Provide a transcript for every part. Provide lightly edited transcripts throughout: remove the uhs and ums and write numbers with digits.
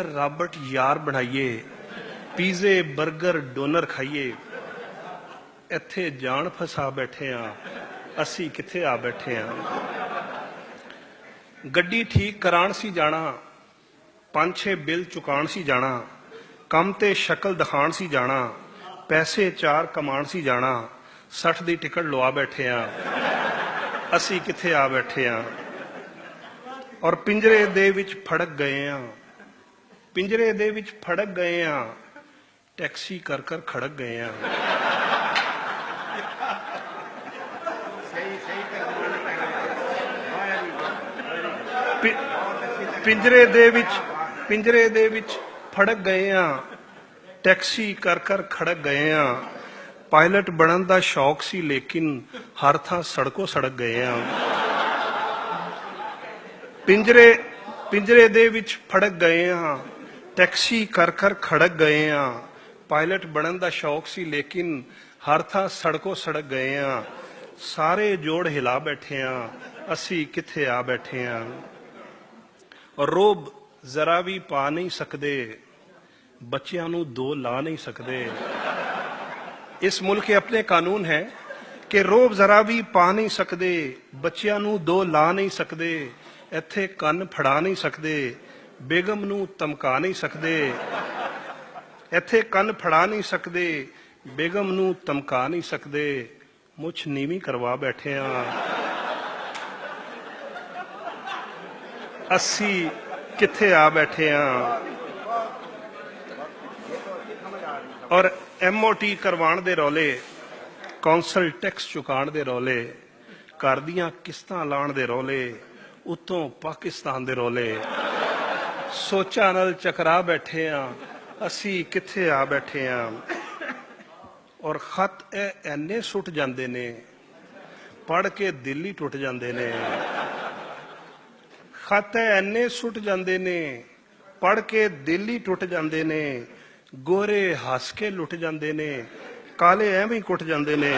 Robert यार बनाइए, पीजे burger donor खाइए। इत्थे जान फसा बैठे हाँ, असी कित्थे आ बैठे हाँ। गड्डी ठीक कराण सी जाना, 5-6 बिल चुकाण सी जाना, कम ते शक्ल दिखाण सी जाना, पैसे 4 कमाण सी जाना, 60 दी टिकट लवा बैठे हाँ, असी कित्थे आ बैठे हाँ। और पिंजरे दे विच फड़क गए हाँ, पिंजरे दे विच फड़क गए हाँ, टैक्सी कर कर खड़क गए हाँ। पिंजरे दे विच फड़क गए हाँ, टैक्सी कर कर खड़क गए हाँ। पायलट बनन दा शौक सी लेकिन हर थां सड़कों सड़क गए हाँ। पिंजरे दे विच फड़क गए हाँ, टैक्सी कर कर खड़क गए हाँ। पायलट बनन दा शौक सी लेकिन हर थां सड़कों सड़क गए हाँ। सारे जोड़ हिला बैठे हाँ, असी कित्थे आ बैठे हाँ। और रोब जरा भी पा नहीं सकते, बच्चियां नू 2 ला नहीं सकते। इस मुल्क के अपने कानून हैं कि रोब जरा भी पा नहीं सकते, बच्चियां नू 2 ला नहीं सकते। इत्थे कन्न फड़ा नहीं सकते, बेगम नू धमका नहीं सकते। इत्थे कन्न फड़ा नहीं सकते, बेगम नू धमका नहीं सकते। मुछ नीवी करवा बैठे हाँ, असी कित्थे आ बैठे हाँ। और MOT करवाण दे रौले, कौंसल टैक्स चुकाण दे रौले, घर दियां किस्तां लाण दे रौले, उत्तों पाकिस्तान दे रौले। सोचा नाल चकरा बैठे हाँ, असी कित्थे आ बैठे हाँ। और खत ऐने सुट जांदे ने, पढ़ के दिल ही टुट जांदे ने। खत ऐने सुट जांदे ने, पढ़ के दिल ही टुट जांदे ने। गोरे हस के लुट जांदे ने, काले एवें ही कुट जांदे ने।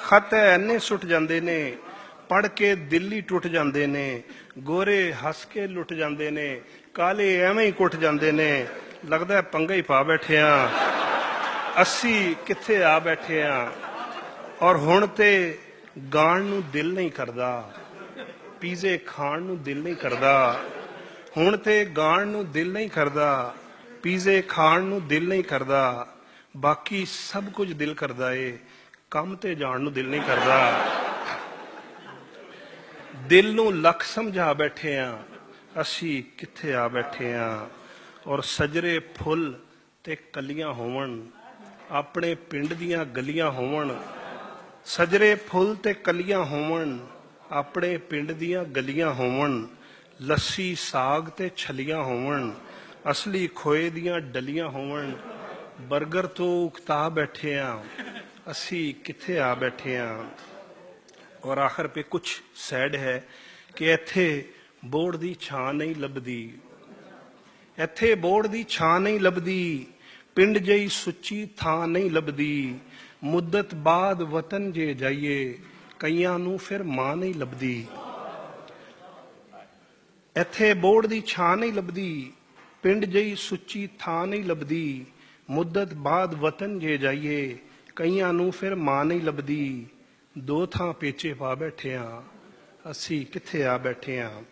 खत ऐने सुट जांदे ने, पढ़ के दिल ही टुट जांदे ने। गोरे हस के लुट जांदे ने, काले एवें ही कुट जांदे ने। लगदा पंगा ही पा बैठे हाँ, असी कित्थे आ बैठे हाँ। और हुण ते गाण नू दिल नहीं करदा, पीजे खाण नू दिल नहीं करदा। हुण ते गाण नू दिल नहीं करदा, पीजे खाण नू दिल नहीं करदा। बाकी सब कुछ दिल करदा है, काम ते जाण नू दिल नहीं करदा। दिल नू लख समझा बैठे हाँ, असी कित्थे आ बैठे हाँ। और सजरे फुल ते कलियां होवन, अपने पिंड दियां गलियां होवन। सजरे फुल ते कलियां होवन, अपने पिंड दियां गलियां होवन। लस्सी साग ते छलियां होवन, असली खोए दियां डलियां होवन। बर्गर तो उकता बैठे हाँ, असी कित्थे आ बैठे हाँ। और आखिर पे कुछ सैड है कि इत्थे बोर्ड दी छां नहीं लभदी, इत्थे बोर्ड दी छां नहीं लभदी। पिंड जई सुच्ची थां नहीं लभदी। मुद्दत बाद वतन जे जाइए, कईयां नू फिर मां नहीं लभदी। इत्थे बोर्ड दी छां नहीं लभदी, पिंड जई सुच्ची थां नहीं लभदी। मुद्दत बाद वतन जे जाइए, कईयां नू फिर मां नहीं लभदी। 2 थां पेचे पा बैठे हाँ, असी कित्थे आ बैठे हाँ।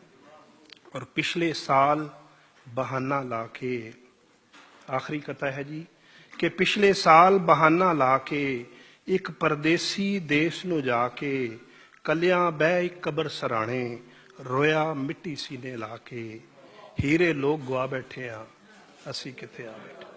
और पिछले साल बहाना लाके, आखिरी कथा है जी, कि पिछले साल बहाना लाके एक परदेसी देश नू जाके, कलियां बह एक कबर सराणे, रोया मिट्टी सीने लाके। हीरे लोग गवा बैठे हाँ, असी कित्थे आ बैठे।